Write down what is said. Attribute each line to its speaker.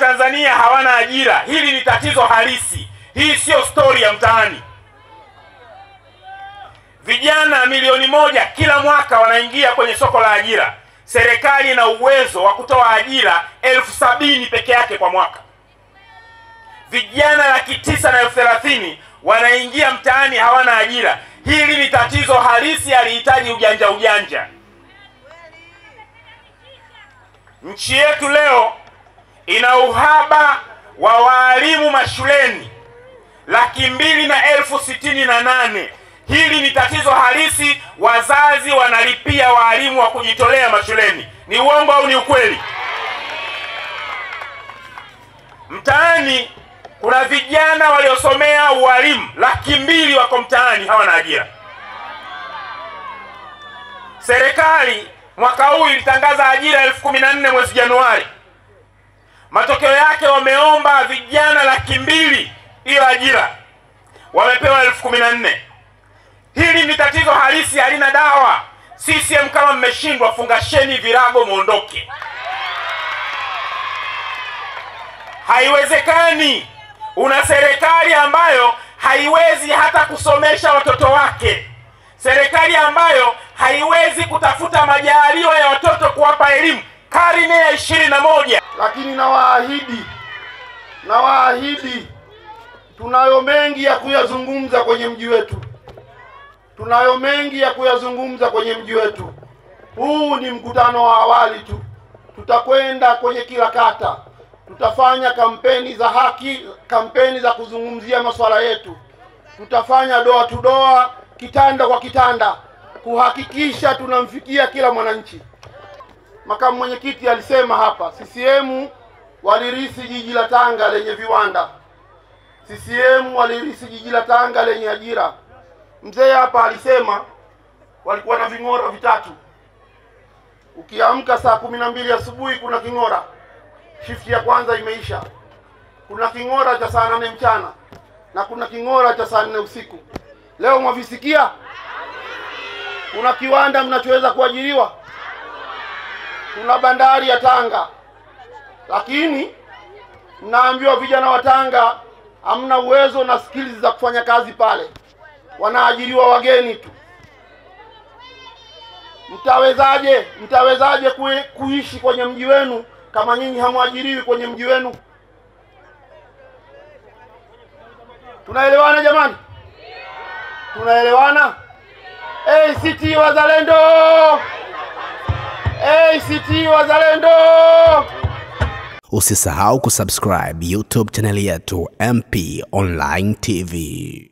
Speaker 1: Tanzania hawana ajira. Hili ni tatizo halisi. Hii sio story ya mtaani. Vijana milioni 1 kila mwaka wanaingia kwenye soko la ajira. Serikali ina uwezo wa kutoa ajira 70,000 peke yake kwa mwaka. Vijana 930,000 wanaingia mtaani hawana ajira. Hili ni tatizo halisi, halihitaji ujanja. Nchi yetu leo ina uhaba wa walimu mashuleni 268,000. Hili ni tatizo halisi. Wazazi wanalipia walimu wa kujitolea mashuleni. Ni uongo au ni ukweli? Mtaani kuna vijana waliosomea ualimu 200,000 wako mtaani hawana ajira. Serikali mwaka huu ilitangaza ajira 14,000 mwezi Januari. Matokeo yake wameomba vijana 200,000 hiyo ajira, wamepewa 14,000. Hili ni tatizo halisi, halina dawa. CCM kama mmeshindwa, fungasheni virago muondoke. Haiwezekani. Una serikali ambayo haiwezi hata kusomesha watoto wake. Serikali ambayo haiwezi kutafuta majaliwa ya watoto kuwapa elimu karne ya 21.
Speaker 2: Lakini nawaahidi tunayo mengi ya kuyazungumza kwenye mji wetu. Huu ni mkutano wa awali tu. Tutakwenda kwenye kila kata. Tutafanya kampeni za haki, kampeni za kuzungumzia masuala yetu. Tutafanya door to door, kitanda kwa kitanda, kuhakikisha tunamfikia kila mwananchi. Makamu mwenyekiti alisema hapa, CCM walirisi jiji la Tanga lenye viwanda. CCM walirisi jiji la Tanga lenye ajira. Mzee hapa alisema walikuwa na ving'ora vitatu. Ukiamka saa 12 asubuhi kuna king'ora. Shift ya kwanza imeisha. Kuna king'ora cha saa 8 mchana na kuna king'ora cha saa 4 usiku. Leo mwavisikia? Kuna kiwanda mnachoweza kuajiriwa? Kuna bandari ya Tanga. Lakini mnaambiwa vijana wa Tanga hamna uwezo na skills za kufanya kazi pale. Wanaajiriwa wageni tu. Mtawezaje kuishi kwenye mji wenu kama nyinyi hamwajiriwi kwenye mji wenu? Tunaelewana jamani? Tunaelewana? ACT Wazalendo! ACT Wazalendo!
Speaker 3: Usisahau kusubscribe YouTube channel yetu MP Online TV.